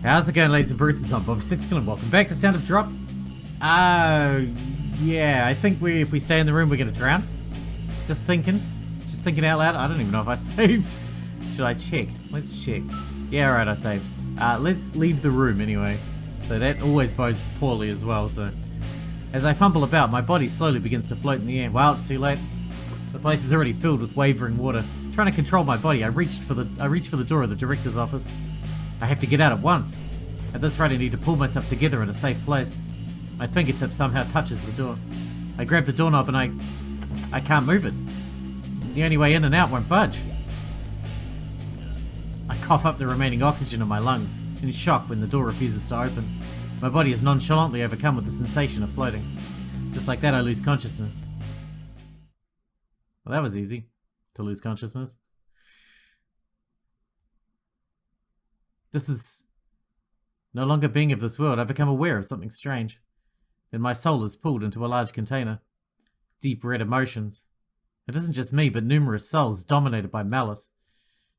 How's it going, ladies and bruisers? I'm Bob Sixkilla and welcome back to Sound of Drop. Yeah, I think if we stay in the room, we're gonna drown. Just thinking out loud. I don't even know if I saved. Should I check? Let's check. Yeah, alright, I saved. Let's leave the room anyway. So that always bodes poorly as well, so. As I fumble about, my body slowly begins to float in the air. Wow, it's too late. The place is already filled with wavering water. Trying to control my body, I reached for the door of the director's office. I have to get out at once. At this rate, I need to pull myself together in a safe place. My fingertip somehow touches the door. I grab the doorknob and I can't move it. The only way in and out won't budge. I cough up the remaining oxygen in my lungs, in shock when the door refuses to open. My body is nonchalantly overcome with the sensation of floating. Just like that, I lose consciousness. Well, that was easy, to lose consciousness. This is no longer being of this world. I become aware of something strange. Then my soul is pulled into a large container. Deep red emotions. It isn't just me, but numerous souls dominated by malice.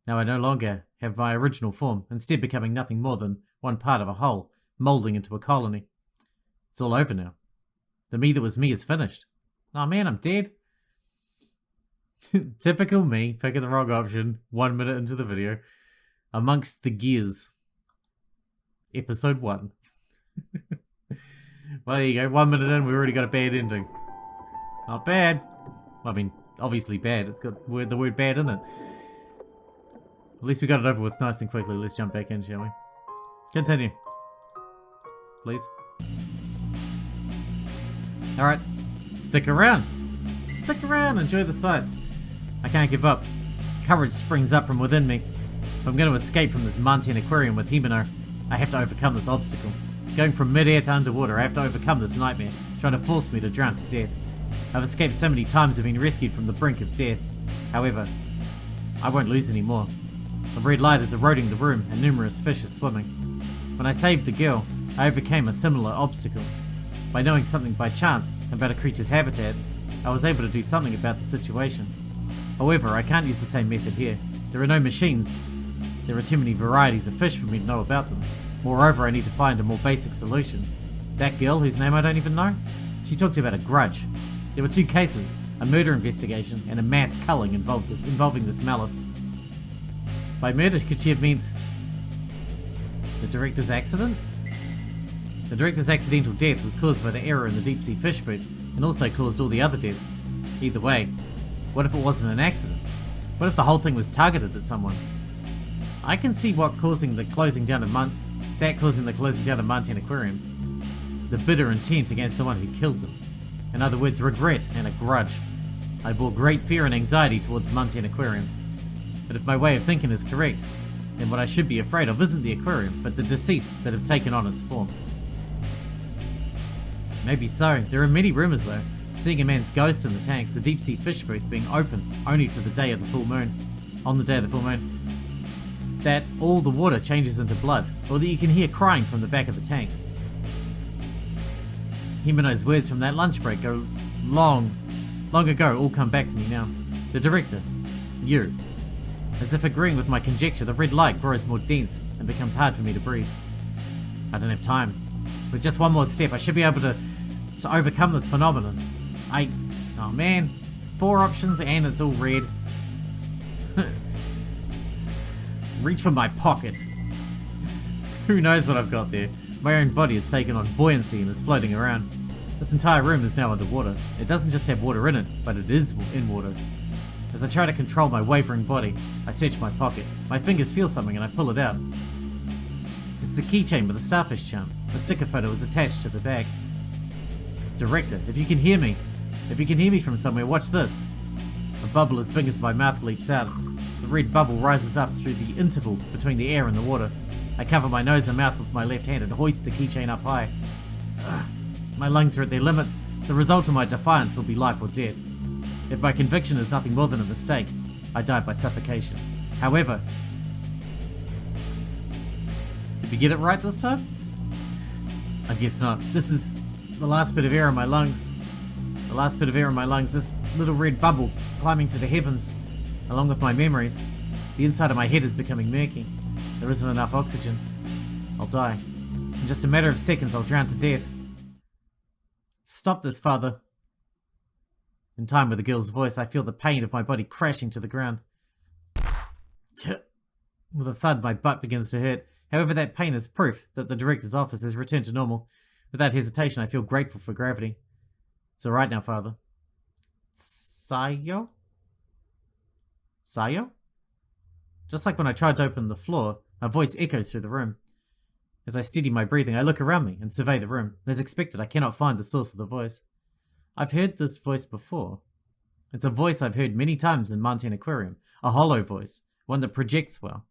Now I no longer have my original form, instead becoming nothing more than one part of a whole, moulding into a colony. It's all over now. The me that was me is finished. Oh man, I'm dead. Typical me, picking the wrong option 1 minute into the video. Amongst the Gears. Episode 1. Well, there you go. 1 minute in, we already got a bad ending. Not bad. I mean, obviously bad. It's got the word bad in it. At least we got it over with nice and quickly. Let's jump back in, shall we? Continue. Please. Alright. Stick around. Stick around. Enjoy the sights. I can't give up. Courage springs up from within me. If I'm going to escape from this Manten Aquarium with Himeno, I have to overcome this obstacle. Going from mid-air to underwater, I have to overcome this nightmare, trying to force me to drown to death. I've escaped so many times and been rescued from the brink of death. However, I won't lose anymore. The red light is eroding the room and numerous fish are swimming. When I saved the girl, I overcame a similar obstacle. By knowing something by chance about a creature's habitat, I was able to do something about the situation. However, I can't use the same method here. There are no machines. There are too many varieties of fish for me to know about them. Moreover, I need to find a more basic solution. That girl, whose name I don't even know, she talked about a grudge. There were two cases, a murder investigation and a mass culling involving this malice. By murder, could she have meant the director's accident? The director's accidental death was caused by the error in the deep sea fish boot and also caused all the other deaths. Either way, what if it wasn't an accident? What if the whole thing was targeted at someone? I can see what causing the closing down of Manten Aquarium. The bitter intent against the one who killed them. In other words, regret and a grudge. I bore great fear and anxiety towards Manten Aquarium. But if my way of thinking is correct, then what I should be afraid of isn't the aquarium, but the deceased that have taken on its form. Maybe so. There are many rumours though. Seeing a man's ghost in the tanks, the deep sea fish booth being open only to the day of the full moon. On the day of the full moon. That all the water changes into blood, or that you can hear crying from the back of the tanks. Himeno's words from that lunch break go long ago all come back to me now. The director, you. As if agreeing with my conjecture, the red light grows more dense and becomes hard for me to breathe. I don't have time. With just one more step, I should be able to overcome this phenomenon. Oh man, 4 options and it's all red. Reach for my pocket. Who knows what I've got there? My own body has taken on buoyancy and is floating around. This entire room is now underwater. It doesn't just have water in it, but it is in water. As I try to control my wavering body, I search my pocket. My fingers feel something and I pull it out. It's the keychain with the starfish charm. A sticker photo is attached to the bag. Director, if you can hear me from somewhere, watch this. A bubble as big as my mouth leaps out. The red bubble rises up through the interval between the air and the water. I cover my nose and mouth with my left hand and hoist the keychain up high. My lungs are at their limits. The result of my defiance will be life or death. If my conviction is nothing more than a mistake, I die by suffocation. However, did we get it right this time? I guess not. This is the last bit of air in my lungs. The last bit of air in my lungs. This little red bubble climbing to the heavens. Along with my memories, the inside of my head is becoming murky. There isn't enough oxygen. I'll die. In just a matter of seconds, I'll drown to death. Stop this, father. In time with the girl's voice, I feel the pain of my body crashing to the ground. With a thud, my butt begins to hurt. However, that pain is proof that the director's office has returned to normal. Without hesitation, I feel grateful for gravity. It's alright now, father. Sayo? Sayo? Just like when I tried to open the floor, a voice echoes through the room. As I steady my breathing, I look around me and survey the room. As expected, I cannot find the source of the voice. I've heard this voice before. It's a voice I've heard many times in Manten Aquarium. A hollow voice, one that projects well.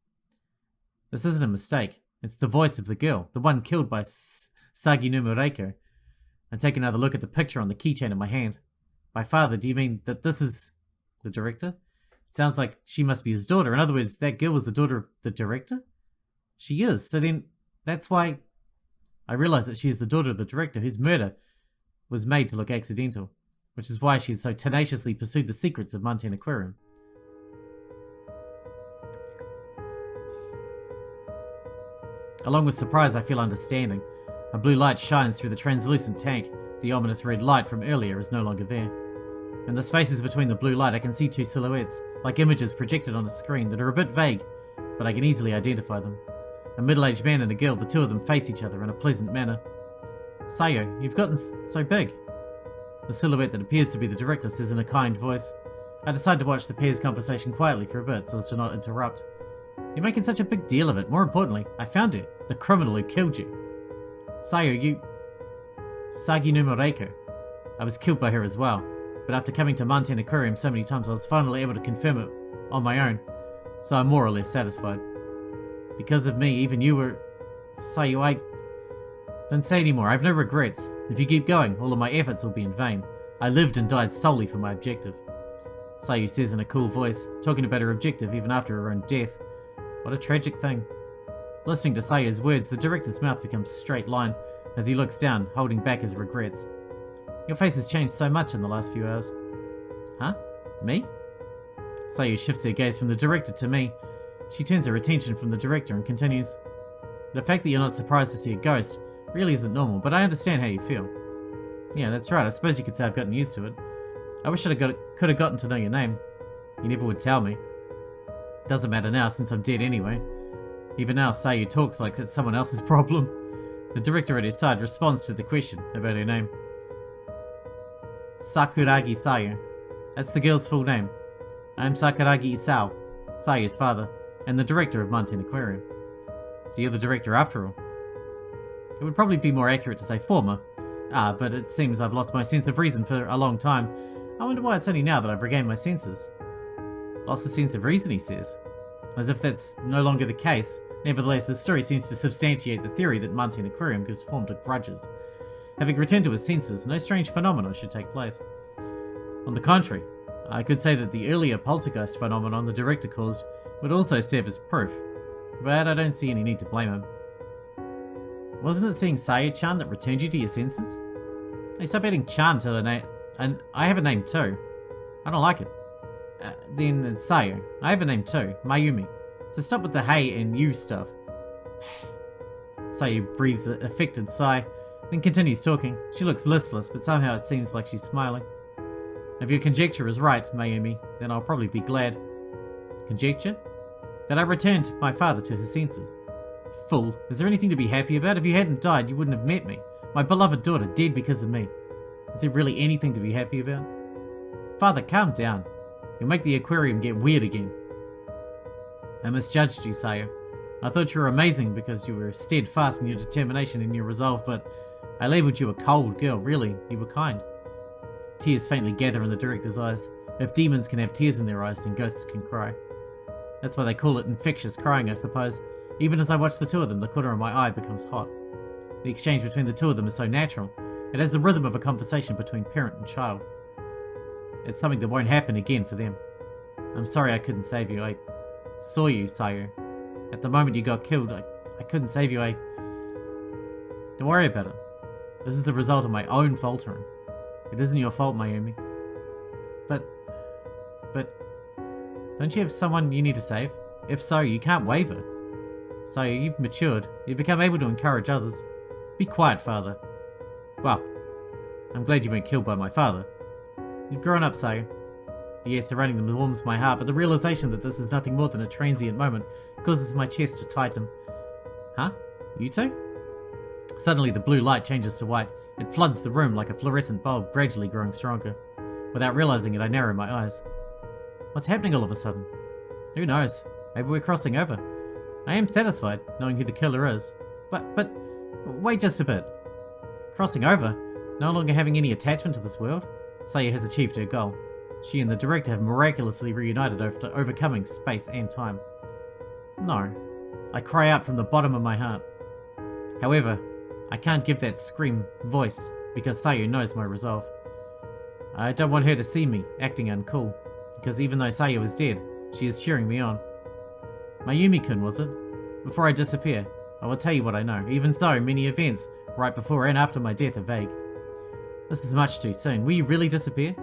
This isn't a mistake. It's the voice of the girl, the one killed by Sagi no Mureko. I take another look at the picture on the keychain in my hand. My father, do you mean that this is the director? It sounds like she must be his daughter. In other words, that girl was the daughter of the director? She is. So then, that's why I realize that she is the daughter of the director whose murder was made to look accidental, which is why she had so tenaciously pursued the secrets of Manten Aquarium. Along with surprise, I feel understanding. A blue light shines through the translucent tank. The ominous red light from earlier is no longer there. In the spaces between the blue light, I can see two silhouettes, like images projected on a screen that are a bit vague, but I can easily identify them. A middle-aged man and a girl, the two of them face each other in a pleasant manner. Sayo, you've gotten so big. The silhouette that appears to be the director says in a kind voice. I decide to watch the pair's conversation quietly for a bit so as to not interrupt. You're making such a big deal of it. More importantly, I found her, the criminal who killed you. Sayo, you... Sagi no Mureko. I was killed by her as well, but after coming to Manten Aquarium so many times, I was finally able to confirm it on my own, so I'm more or less satisfied. Because of me, even you were... Sayo, I... Don't say anymore, I have no regrets. If you keep going, all of my efforts will be in vain. I lived and died solely for my objective. Sayu says in a cool voice, talking about her objective even after her own death. What a tragic thing. Listening to Sayu's words, the director's mouth becomes straight line as he looks down, holding back his regrets. Your face has changed so much in the last few hours. Huh? Me? Sayu shifts her gaze from the director to me. She turns her attention from the director and continues. The fact that you're not surprised to see a ghost really isn't normal, but I understand how you feel. Yeah, that's right, I suppose you could say I've gotten used to it. I wish could have gotten to know your name. You never would tell me. Doesn't matter now since I'm dead anyway. Even now, Sayu talks like it's someone else's problem. The director at her side responds to the question about her name. Sakuragi Sayu. That's the girl's full name. I'm Sakuragi Isao, Sayu's father, and the director of Manten Aquarium. So you're the director after all. It would probably be more accurate to say former. But it seems I've lost my sense of reason for a long time. I wonder why it's only now that I've regained my senses. Lost the sense of reason, he says. As if that's no longer the case. Nevertheless, this story seems to substantiate the theory that Manten Aquarium gives form to grudges. Having returned to his senses, no strange phenomena should take place. On the contrary, I could say that the earlier poltergeist phenomenon the director caused would also serve as proof. But I don't see any need to blame him. Wasn't it seeing Sayu-chan that returned you to your senses? Hey, stop adding Chan to the name. And I have a name too. I don't like it. Then it's Sayu. I have a name too, Mayumi. So stop with the hey and you stuff. Sayu breathes an affected sigh, then continues talking. She looks listless, but somehow it seems like she's smiling. If your conjecture is right, Mayumi, then I'll probably be glad. Conjecture? That I returned my father to his senses. Fool, is there anything to be happy about? If you hadn't died, you wouldn't have met me. My beloved daughter, dead because of me. Is there really anything to be happy about? Father, calm down. You'll make the aquarium get weird again. I misjudged you, Sayu. I thought you were amazing because you were steadfast in your determination and your resolve, but I labelled you a cold girl. Really, you were kind. Tears faintly gather in the director's eyes. If demons can have tears in their eyes, then ghosts can cry. That's why they call it infectious crying, I suppose. Even as I watch the two of them, the corner of my eye becomes hot. The exchange between the two of them is so natural. It has the rhythm of a conversation between parent and child. It's something that won't happen again for them. I'm sorry I couldn't save you. I saw you, Sayu. At the moment you got killed, I couldn't save you. Don't worry about it. This is the result of my own faltering. It isn't your fault, Mayumi. But... Don't you have someone you need to save? If so, you can't waver. So you've matured. You've become able to encourage others. Be quiet, father. Well, I'm glad you weren't killed by my father. You've grown up, Sayu. The air surrounding them warms my heart, but the realization that this is nothing more than a transient moment causes my chest to tighten. Huh? You two? Suddenly the blue light changes to white. It floods the room like a fluorescent bulb, gradually growing stronger. Without realizing it, I narrow my eyes. What's happening all of a sudden? Who knows? Maybe we're crossing over. I am satisfied, knowing who the killer is. But, wait just a bit. Crossing over? No longer having any attachment to this world? Sayu has achieved her goal. She and the director have miraculously reunited after overcoming space and time. No. I cry out from the bottom of my heart. However, I can't give that scream voice because Sayu knows my resolve. I don't want her to see me acting uncool, because even though Sayu is dead, she is cheering me on. Mayumi-kun, was it? Before I disappear, I will tell you what I know. Even so, many events right before and after my death are vague. This is much too soon. Will you really disappear?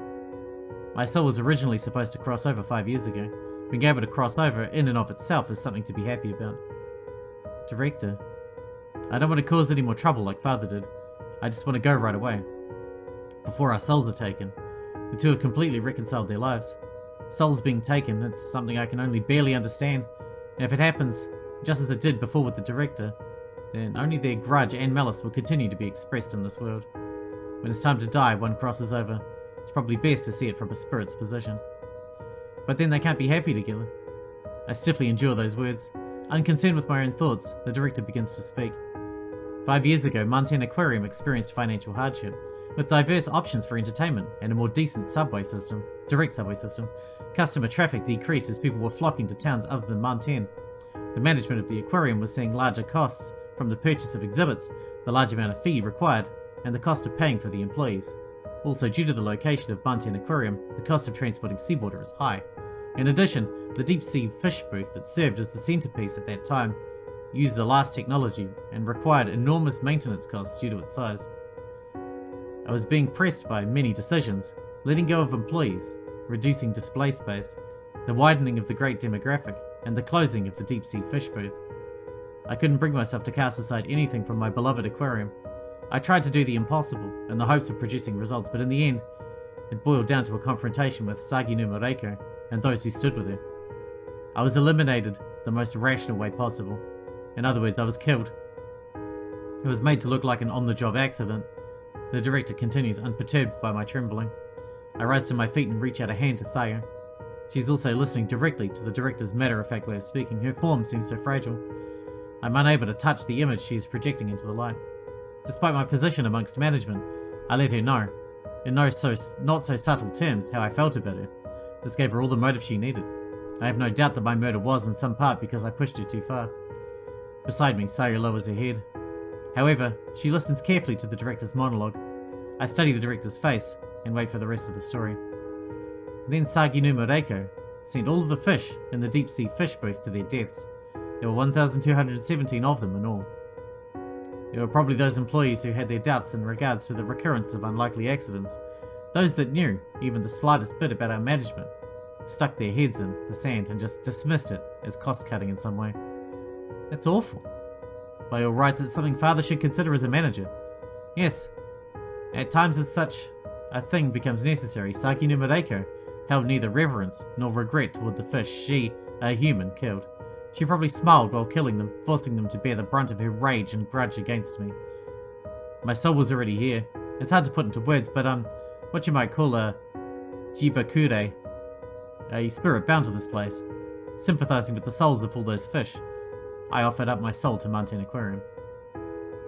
My soul was originally supposed to cross over 5 years ago. Being able to cross over in and of itself is something to be happy about. Director. I don't want to cause any more trouble like father did. I just want to go right away. Before our souls are taken. The two have completely reconciled their lives. Souls being taken, it's something I can only barely understand. And if it happens, just as it did before with the director, then only their grudge and malice will continue to be expressed in this world. When it's time to die, one crosses over. It's probably best to see it from a spirit's position. But then they can't be happy together. I stiffly endure those words. Unconcerned with my own thoughts, the director begins to speak. 5 years ago, Manten Aquarium experienced financial hardship. With diverse options for entertainment and a more decent direct subway system, customer traffic decreased as people were flocking to towns other than Manten. The management of the aquarium was seeing larger costs from the purchase of exhibits, the large amount of fee required, and the cost of paying for the employees. Also, due to the location of Manten Aquarium, the cost of transporting seawater is high. In addition, the deep-sea fish booth that served as the centerpiece at that time used the last technology and required enormous maintenance costs due to its size. I was being pressed by many decisions, letting go of employees, reducing display space, the widening of the great demographic, and the closing of the deep-sea fish booth. I couldn't bring myself to cast aside anything from my beloved aquarium. I tried to do the impossible, in the hopes of producing results, but in the end, it boiled down to a confrontation with Sagi no Moreko and those who stood with her. I was eliminated the most rational way possible. In other words, I was killed. It was made to look like an on-the-job accident. The director continues, unperturbed by my trembling. I rise to my feet and reach out a hand to Sayu. She's also listening directly to the director's matter-of-fact way of speaking. Her form seems so fragile. I'm unable to touch the image she is projecting into the light. Despite my position amongst management, I let her know, in not so subtle terms, how I felt about her. This gave her all the motive she needed. I have no doubt that my murder was in some part because I pushed her too far. Beside me, Sayu lowers her head. However, she listens carefully to the director's monologue. I study the director's face and wait for the rest of the story. Then Sagi no Moreko sent all of the fish in the deep-sea fish booth to their deaths. There were 1,217 of them in all. There were probably those employees who had their doubts in regards to the recurrence of unlikely accidents. Those that knew even the slightest bit about our management stuck their heads in the sand and just dismissed it as cost-cutting in some way. That's awful. By all rights, it's something father should consider as a manager. Yes, at times as such a thing becomes necessary. Sagi no Moreko held neither reverence nor regret toward the fish she, a human, killed. She probably smiled while killing them, forcing them to bear the brunt of her rage and grudge against me. My soul was already here. It's hard to put into words, but what you might call a jibakure, a spirit bound to this place, sympathizing with the souls of all those fish. I offered up my soul to Manten Aquarium.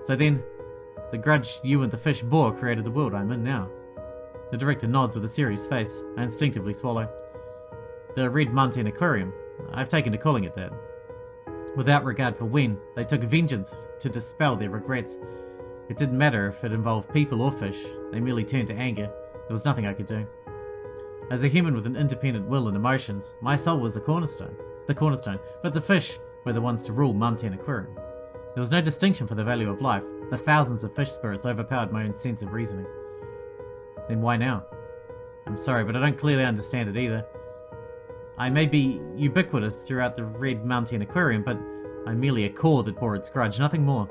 So then, the grudge you and the fish bore created the world I'm in now. The director nods with a serious face. I instinctively swallow. The Red Manten Aquarium. I've taken to calling it that. Without regard for when, they took vengeance to dispel their regrets. It didn't matter if it involved people or fish. They merely turned to anger. There was nothing I could do. As a human with an independent will and emotions, my soul was the cornerstone, but the fish were the ones to rule Manten Aquarium. There was no distinction for the value of life. The thousands of fish spirits overpowered my own sense of reasoning. Then why now? I'm sorry, but I don't clearly understand it either. I may be ubiquitous throughout the Red Manten Aquarium, but I'm merely a core that bore its grudge, nothing more.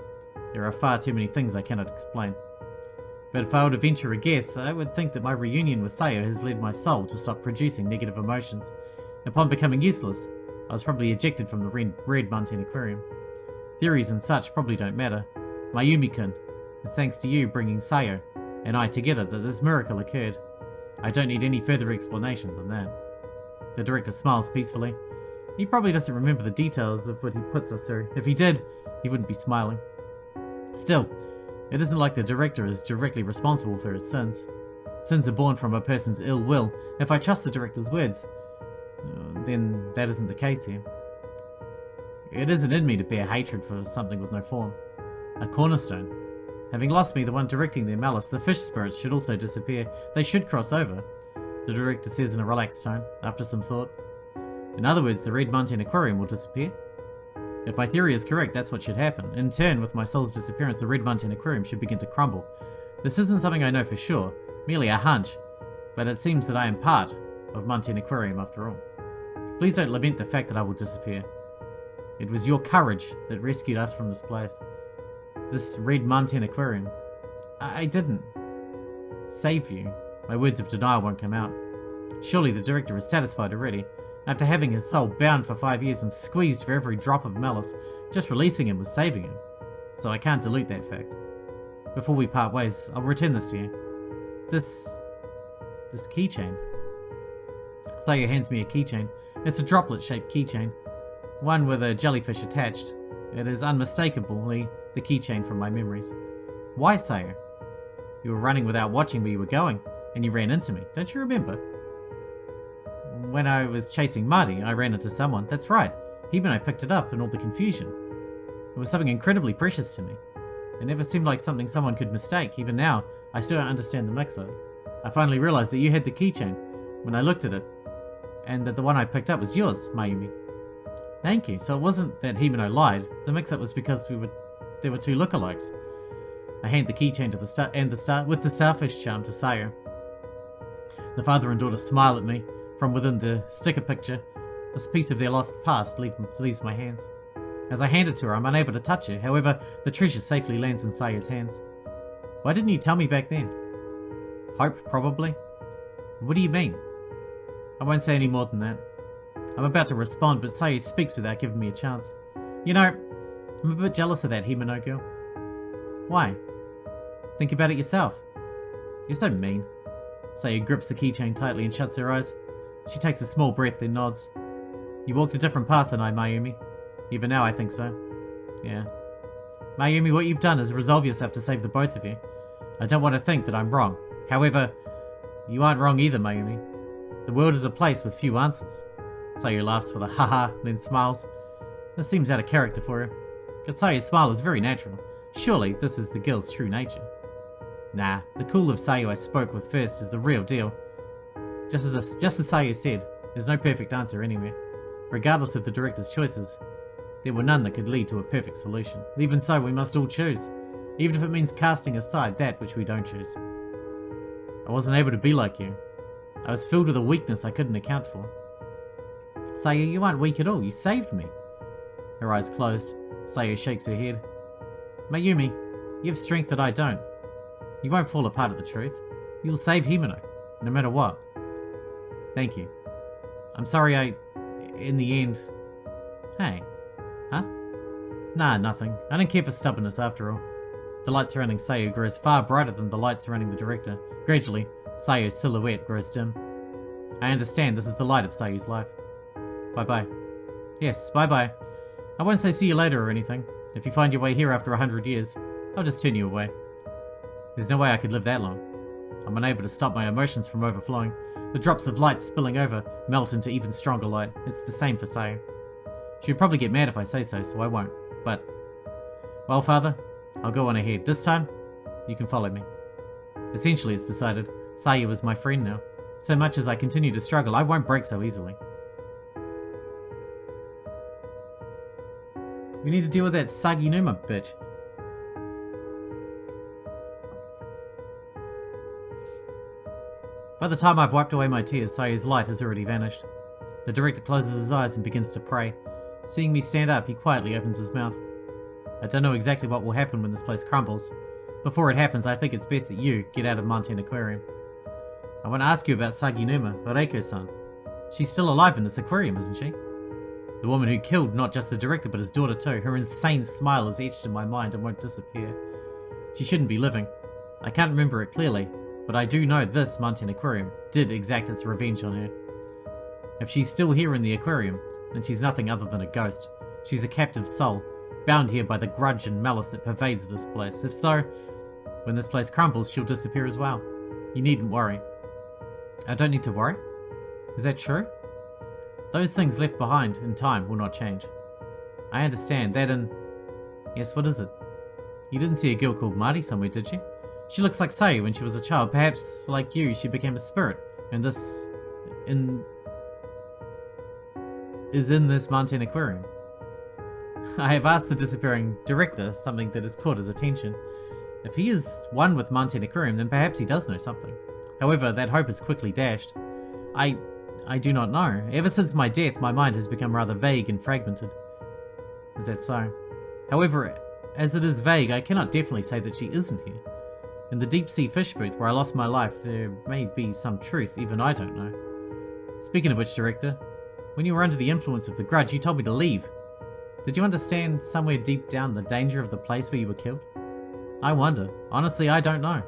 There are far too many things I cannot explain. But if I were to venture a guess, I would think that my reunion with Sayo has led my soul to stop producing negative emotions. Upon becoming useless, I was probably ejected from the red Manten Aquarium. Theories and such probably don't matter. Mayumi-kun, it's thanks to you bringing Sayo and I together that this miracle occurred. I don't need any further explanation than that. The director smiles peacefully. He probably doesn't remember the details of what he puts us through. If he did, he wouldn't be smiling. Still, it isn't like the director is directly responsible for his sins. Sins are born from a person's ill will. If I trust the director's words, then that isn't the case here. It isn't in me to bear hatred for something with no form. A cornerstone. Having lost me, the one directing their malice, the fish spirits should also disappear. They should cross over, the director says in a relaxed tone, after some thought. In other words, the red Manten Aquarium will disappear. If my theory is correct, that's what should happen. In turn, with my soul's disappearance, the red Manten Aquarium should begin to crumble. This isn't something I know for sure, merely a hunch, but it seems that I am part of Manten Aquarium after all. Please don't lament the fact that I will disappear. It was your courage that rescued us from this place. This red Manten Aquarium. I didn't save you. My words of denial won't come out. Surely the director is satisfied already. After having his soul bound for 5 years and squeezed for every drop of malice, just releasing him was saving him. So I can't dilute that fact. Before we part ways, I'll return this to you. This keychain. Sayo hands me a keychain. It's a droplet-shaped keychain. One with a jellyfish attached. It is unmistakably the keychain from my memories. Why, Sayo? You were running without watching where you were going, and you ran into me. Don't you remember? When I was chasing Marty, I ran into someone. That's right. Himeno picked it up in all the confusion. It was something incredibly precious to me. It never seemed like something someone could mistake. Even now, I still don't understand the mix-up. I finally realized that you had the keychain when I looked at it, and that the one I picked up was yours, Mayumi. Thank you. So it wasn't that Himeno lied. The mix-up was because there were two lookalikes. I hand the keychain to with the starfish charm to Sayo. The father and daughter smile at me. From within the sticker picture, this piece of their lost past leaves my hands. As I hand it to her, I'm unable to touch her. However, the treasure safely lands in Sayo's hands. Why didn't you tell me back then? Hope, probably. What do you mean? I won't say any more than that. I'm about to respond, but Sayo speaks without giving me a chance. You know, I'm a bit jealous of that Himeno girl. Why? Think about it yourself. You're so mean. Sayo grips the keychain tightly and shuts her eyes. She takes a small breath, then nods. You walked a different path than I, Mayumi. Even now, I think so. Yeah. Mayumi, what you've done is resolve yourself to save the both of you. I don't want to think that I'm wrong. However, you aren't wrong either, Mayumi. The world is a place with few answers. Sayo laughs with a haha, then smiles. This seems out of character for her. But Sayo's smile is very natural. Surely, this is the girl's true nature. Nah, the cool of Sayo I spoke with first is the real deal. Just as Sayo said, there's no perfect answer anywhere. Regardless of the director's choices, there were none that could lead to a perfect solution. Even so, we must all choose, even if it means casting aside that which we don't choose. I wasn't able to be like you. I was filled with a weakness I couldn't account for. Sayo, you aren't weak at all. You saved me. Her eyes closed. Sayo shakes her head. Mayumi, you have strength that I don't. You won't fall apart at the truth. You'll save Himeno, no matter what. Thank you. I'm sorry in the end... Hey. Huh? Nah, nothing. I don't care for stubbornness after all. The light surrounding Sayo grows far brighter than the light surrounding the director. Gradually, Sayo's silhouette grows dim. I understand this is the light of Sayo's life. Bye-bye. Yes, bye-bye. I won't say see you later or anything. If you find your way here after 100 years, I'll just turn you away. There's no way I could live that long. I'm unable to stop my emotions from overflowing. The drops of light spilling over melt into even stronger light. It's the same for Sayo. She would probably get mad if I say so I won't. But, well, Father, I'll go on ahead. This time, you can follow me. Essentially, it's decided. Sayo is my friend now. So much as I continue to struggle, I won't break so easily. We need to deal with that Saginuma bitch. By the time I've wiped away my tears, Sayo's light has already vanished. The director closes his eyes and begins to pray. Seeing me stand up, he quietly opens his mouth. I don't know exactly what will happen when this place crumbles. Before it happens, I think it's best that you get out of Manten Aquarium. I want to ask you about Saginuma, Reiko-san. She's still alive in this aquarium, isn't she? The woman who killed not just the director but his daughter too. Her insane smile is etched in my mind and won't disappear. She shouldn't be living. I can't remember it clearly, but I do know this Manten Aquarium did exact its revenge on her. If she's still here in the aquarium, then she's nothing other than a ghost. She's a captive soul, bound here by the grudge and malice that pervades this place. If so, when this place crumbles, she'll disappear as well. You needn't worry. I don't need to worry? Is that true? Those things left behind in time will not change. I understand that and... Yes, what is it? You didn't see a girl called Marty somewhere, did you? She looks like Sayu when she was a child. Perhaps, like you, she became a spirit. And this... is in this Manten Aquarium. I have asked the disappearing director something that has caught his attention. If he is one with Manten Aquarium, then perhaps he does know something. However, that hope is quickly dashed. I do not know. Ever since my death, my mind has become rather vague and fragmented. Is that so? However, as it is vague, I cannot definitely say that she isn't here. In the deep-sea fish booth where I lost my life, there may be some truth even I don't know. Speaking of which, Director, when you were under the influence of the grudge, you told me to leave. Did you understand somewhere deep down the danger of the place where you were killed? I wonder. Honestly, I don't know.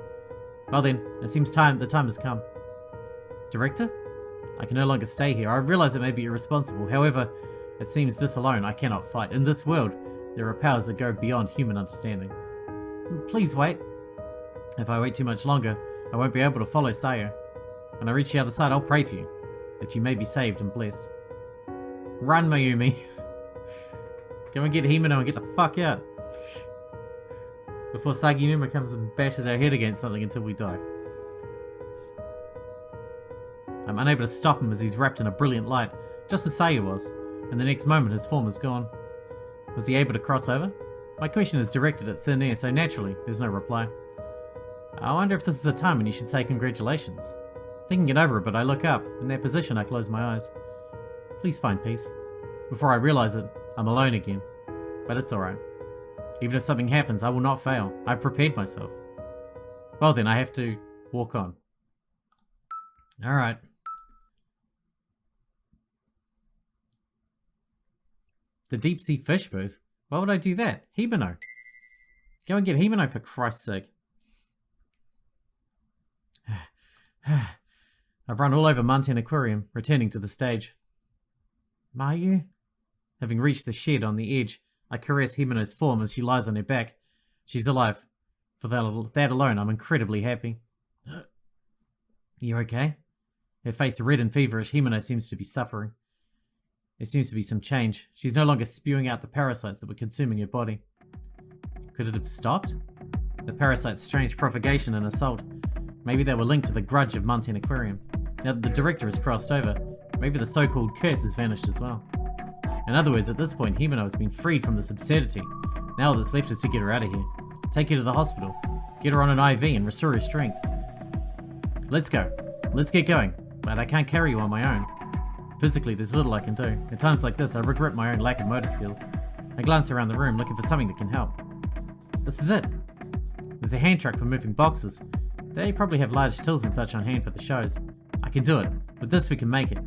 Well then, it seems the time has come. Director? I can no longer stay here. I realize it may be irresponsible. However, it seems this alone I cannot fight. In this world, there are powers that go beyond human understanding. Please wait. If I wait too much longer, I won't be able to follow Sayo. When I reach the other side, I'll pray for you, that you may be saved and blessed. Run, Mayumi. Go and get Himeno and get the fuck out. Before Saginuma comes and bashes our head against something until we die. I'm unable to stop him as he's wrapped in a brilliant light, just as Sayu was, and the next moment his form is gone. Was he able to cross over? My question is directed at thin air, so naturally, there's no reply. I wonder if this is a time when you should say congratulations. Thinking it over a bit, I look up. In that position, I close my eyes. Please find peace. Before I realize it, I'm alone again. But it's alright. Even if something happens, I will not fail. I've prepared myself. Well then, I have to walk on. Alright. The deep sea fish booth? Why would I do that? Himeno. Go and get Himeno for Christ's sake. I've run all over Manten Aquarium, returning to the stage. Mayu? Having reached the shed on the edge, I caress Himeno's form as she lies on her back. She's alive. For that alone, I'm incredibly happy. You okay? Her face red and feverish, Himeno seems to be suffering. There seems to be some change. She's no longer spewing out the parasites that were consuming her body. Could it have stopped? The parasites' strange propagation and assault. Maybe they were linked to the grudge of Manten Aquarium. Now that the director has crossed over, maybe the so-called curse has vanished as well. In other words, at this point, Himeno has been freed from this absurdity. Now all that's left is to get her out of here. Take her to the hospital. Get her on an IV and restore her strength. Let's go. Let's get going. But I can't carry you on my own. Physically, there's little I can do. At times like this, I regret my own lack of motor skills. I glance around the room, looking for something that can help. This is it. There's a hand truck for moving boxes. They probably have large tills and such on hand for the shows. I can do it. With this, we can make it.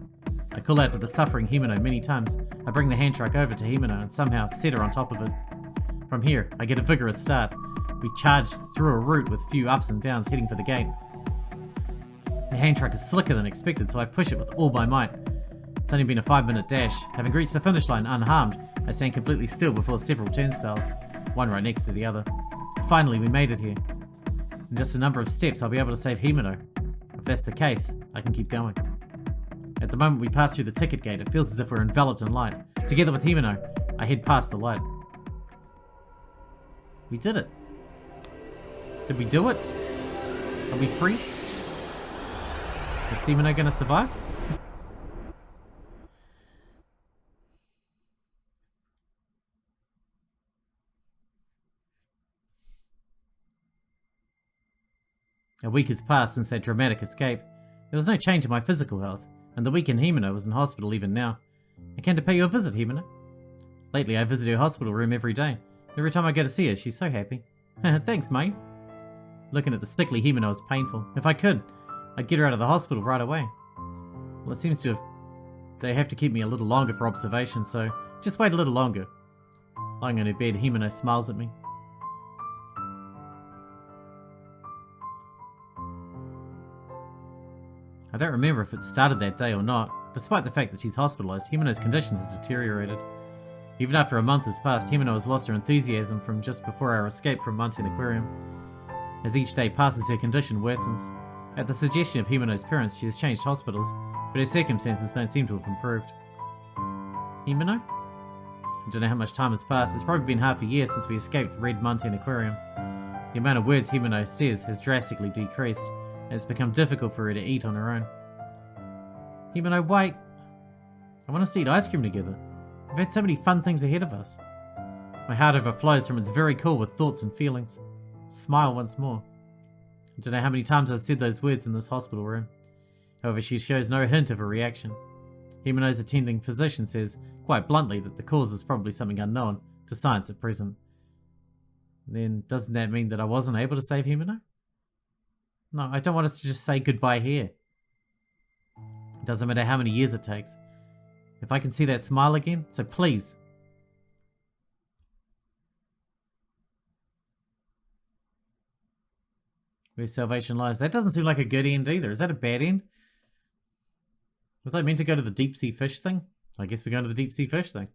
I call out to the suffering Himeno many times. I bring the hand truck over to Himeno and somehow set her on top of it. From here, I get a vigorous start. We charge through a route with few ups and downs, heading for the gate. The hand truck is slicker than expected, so I push it with all my might. It's only been a 5-minute dash. Having reached the finish line unharmed, I stand completely still before several turnstiles, one right next to the other. Finally, we made it here. In just a number of steps, I'll be able to save Himeno. If that's the case, I can keep going. At the moment we pass through the ticket gate, it feels as if we're enveloped in light. Together with Himeno, I head past the light. We did it. Did we do it? Are we free? Is Himeno gonna survive? A week has passed since that dramatic escape. There was no change in my physical health, and the weakened Himeno was in hospital even now. I came to pay you a visit, Himeno. Lately, I visit her hospital room every day. Every time I go to see her, she's so happy. Thanks, mate. Looking at the sickly Himeno is painful. If I could, I'd get her out of the hospital right away. Well, it seems to have... They have to keep me a little longer for observation, so just wait a little longer. Lying on her bed, Himeno smiles at me. I don't remember if it started that day or not. Despite the fact that she's hospitalized, Himeno's condition has deteriorated. Even after a month has passed, Himeno has lost her enthusiasm from just before our escape from Manten Aquarium. As each day passes, her condition worsens. At the suggestion of Himeno's parents, she has changed hospitals, but her circumstances don't seem to have improved. Himeno? I don't know how much time has passed. It's probably been half a year since we escaped Red Manten Aquarium. The amount of words Himeno says has drastically decreased, and it's become difficult for her to eat on her own. Himeno, wait! I want us to eat ice cream together. We've had so many fun things ahead of us. My heart overflows from its very core with thoughts and feelings. Smile once more. I don't know how many times I've said those words in this hospital room. However, she shows no hint of a reaction. Himeno's attending physician says, quite bluntly, that the cause is probably something unknown to science at present. Then, doesn't that mean that I wasn't able to save Himeno? No, I don't want us to just say goodbye here. It doesn't matter how many years it takes. If I can see that smile again, so please. Where salvation lies. That doesn't seem like a good end either. Is that a bad end? Was I meant to go to the deep sea fish thing? I guess we're going to the deep sea fish thing.